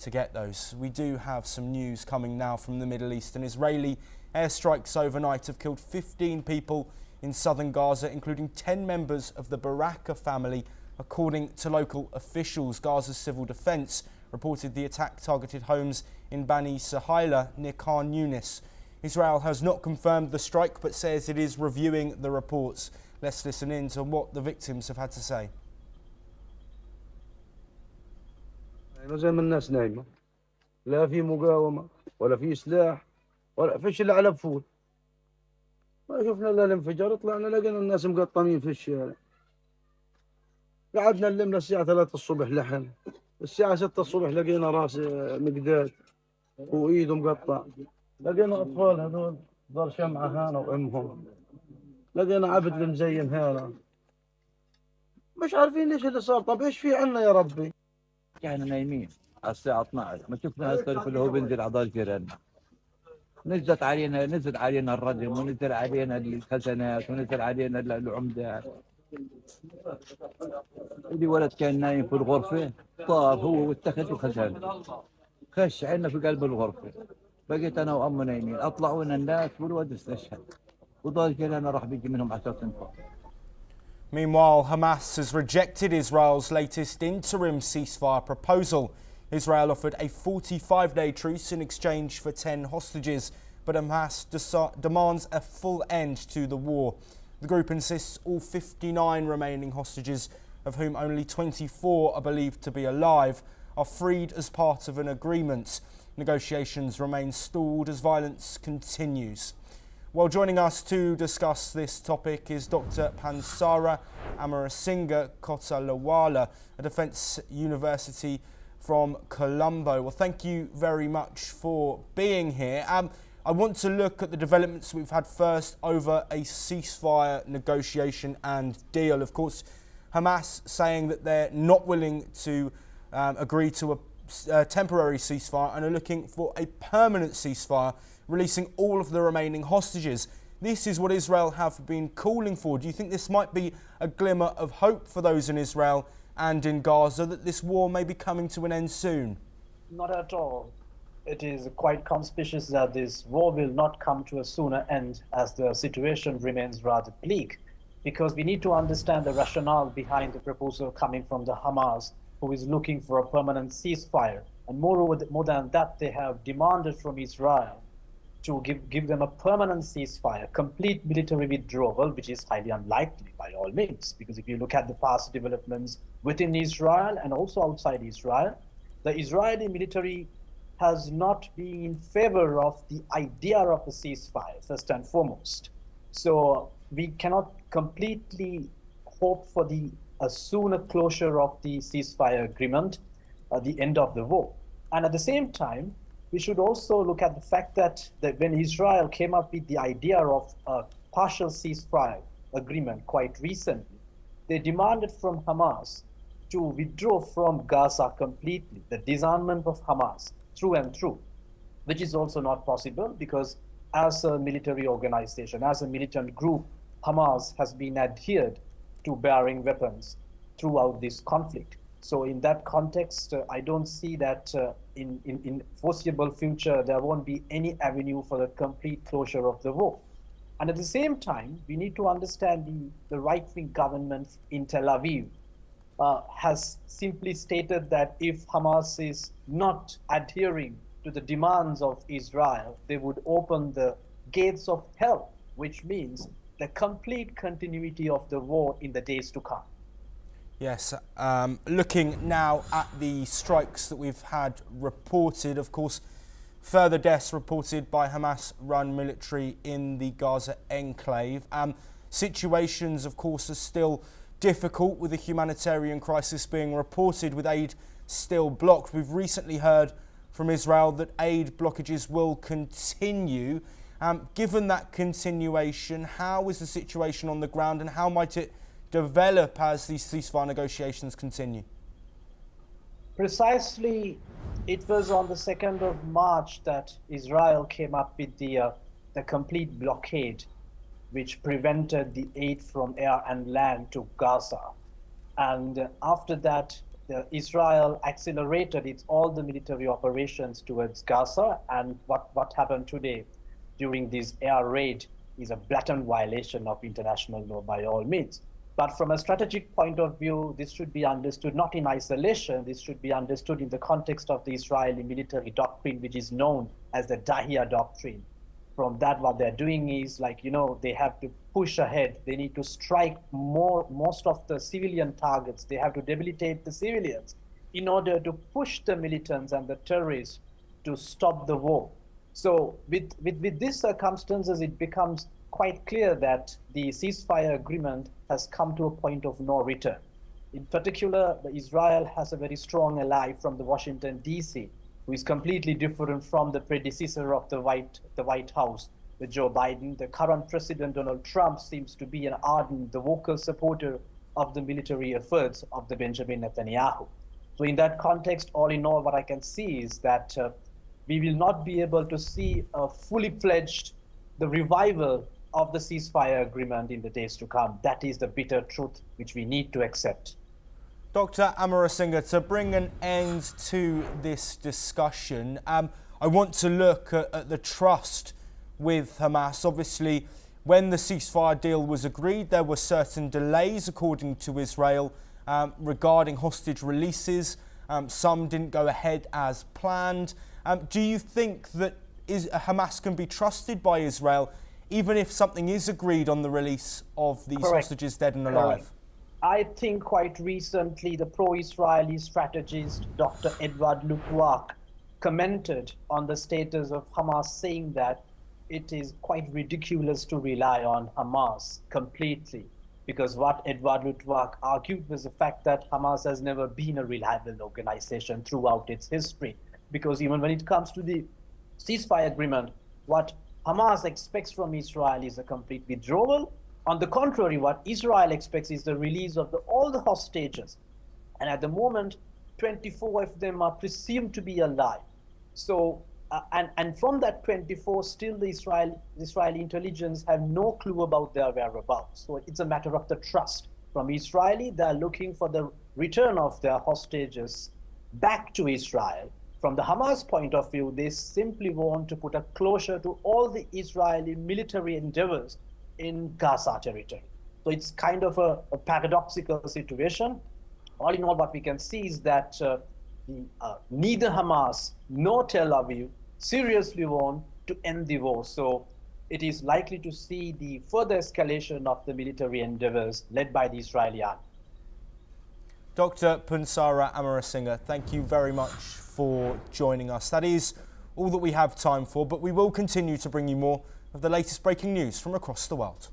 to get those. We do have some news coming now from the Middle East. An Israeli airstrikes overnight have killed 15 people in southern Gaza, including 10 members of the Baraka family, according to local officials. Gaza's civil defence reported the attack targeted homes in Bani Sahila near Khan Yunis. Israel has not confirmed the strike but says it is reviewing the reports. Let's listen in to what the victims have had to say. زي ما الناس نايمة لا في مقاومة ولا في سلاح ولا فيش إلا على بفول ما شفنا إلا الانفجار طلعنا لقينا الناس مقطمين في الشارع قعدنا نلمنا الساعة 3 الصبح لحن الساعة 6 الصبح لقينا راس مقداد وإيده مقطع لقينا أطفال هذول ضل شمعة هانا وأمهم لقينا عبد المزين هانا مش عارفين ليش اللي صار. طب إيش في عنا يا ربي؟ احنا نايمين على الساعة 12 ما شفنا هالطرف اللي هو بينزل على دار جيراننا. نزل علينا الردم ونزل علينا الخزانات ونزل علينا العمدات. اللي ولد كان نايم في الغرفة طار هو واتخذ الخزانة. خش عنا في قلب الغرفة. بقيت أنا وأمه نايمين أطلعوا لنا الناس والولد استشهد. ودار جيراننا راح بيجي منهم 10 أنفار. Meanwhile, Hamas has rejected Israel's latest interim ceasefire proposal. Israel offered a 45-day truce in exchange for 10 hostages, but Hamas demands a full end to the war. The group insists all 59 remaining hostages, of whom only 24 are believed to be alive, are freed as part of an agreement. Negotiations remain stalled as violence continues. Well, joining us to discuss this topic is Dr. Pansara Amarasinghe Kotalawala, a Defence University from Colombo. Well, thank you very much for being here. I want to look at the developments we've had first over a ceasefire negotiation and deal. Of course, Hamas saying that they're not willing to agree to a temporary ceasefire and are looking for a permanent ceasefire, releasing all of the remaining hostages. This is what Israel have been calling for. Do you think this might be a glimmer of hope for those in Israel and in Gaza that this war may be coming to an end soon? Not at all. It is quite conspicuous that this war will not come to a sooner end, as the situation remains rather bleak, because we need to understand the rationale behind the proposal coming from the Hamas, who is looking for a permanent ceasefire. And moreover, more than that, they have demanded from Israel to give them a permanent ceasefire, complete military withdrawal, which is highly unlikely by all means, because if you look at the past developments within Israel and also outside Israel, the Israeli military has not been in favor of the idea of a ceasefire, first and foremost. So we cannot completely hope for a sooner closure of the ceasefire agreement, the end of the war. And at the same time, we should also look at the fact that when Israel came up with the idea of a partial ceasefire agreement quite recently, they demanded from Hamas to withdraw from Gaza completely, the disarmament of Hamas through and through, which is also not possible because as a military organization, as a militant group, Hamas has been adhered to bearing weapons throughout this conflict. So in that context, I don't see that in foreseeable future, there won't be any avenue for the complete closure of the war. And at the same time, we need to understand the right-wing government in Tel Aviv has simply stated that if Hamas is not adhering to the demands of Israel, they would open the gates of hell, which means the complete continuity of the war in the days to come. Yes, looking now at the strikes that we've had reported, of course, further deaths reported by Hamas-run military in the Gaza enclave. Situations, of course, are still difficult with the humanitarian crisis being reported, with aid still blocked. We've recently heard from Israel that aid blockages will continue. Given that continuation, how is the situation on the ground and how might it develop as these ceasefire negotiations continue? Precisely, it was on the 2nd of March that Israel came up with the complete blockade, which prevented the aid from air and land to Gaza. And after that, Israel accelerated all the military operations towards Gaza, and what happened today during this air raid is a blatant violation of international law by all means. But from a strategic point of view, this should be understood not in isolation. This should be understood in the context of the Israeli military doctrine, which is known as the Dahia doctrine. From that, what they're doing is, they have to push ahead. They need to strike most of the civilian targets. They have to debilitate the civilians in order to push the militants and the terrorists to stop the war. So with these circumstances, it becomes quite clear that the ceasefire agreement has come to a point of no return. In particular, Israel has a very strong ally from the Washington, D.C., who is completely different from the predecessor of the White House, the Joe Biden. The current president, Donald Trump, seems to be an ardent, the vocal supporter of the military efforts of the Benjamin Netanyahu. So in that context, all in all, what I can see is that we will not be able to see a fully fledged, the revival of the ceasefire agreement in the days to come. That is the bitter truth which we need to accept. Dr. Amarasinghe, to bring an end to this discussion, I want to look at the trust with Hamas. Obviously, when the ceasefire deal was agreed, there were certain delays, according to Israel, regarding hostage releases. Some didn't go ahead as planned. Do you think that Hamas can be trusted by Israel, even if something is agreed on the release of these hostages dead and alive? I think quite recently the pro-Israeli strategist Dr. Edward Luttwak commented on the status of Hamas, saying that it is quite ridiculous to rely on Hamas completely, because what Edward Luttwak argued was the fact that Hamas has never been a reliable organization throughout its history, because even when it comes to the ceasefire agreement, what Hamas expects from Israel is a complete withdrawal. On the contrary, what Israel expects is the release of all the hostages. And at the moment, 24 of them are presumed to be alive. So, and from that 24, still the Israeli intelligence have no clue about their whereabouts. So it's a matter of the trust. From Israeli, they're looking for the return of their hostages back to Israel. From the Hamas point of view, they simply want to put a closure to all the Israeli military endeavors in Gaza territory. So it's kind of a paradoxical situation. All in all, what we can see is that neither Hamas nor Tel Aviv seriously want to end the war. So it is likely to see the further escalation of the military endeavors led by the Israeli army. Dr. Punsara Amarasinghe, thank you very much for joining us. That is all that we have time for, but we will continue to bring you more of the latest breaking news from across the world.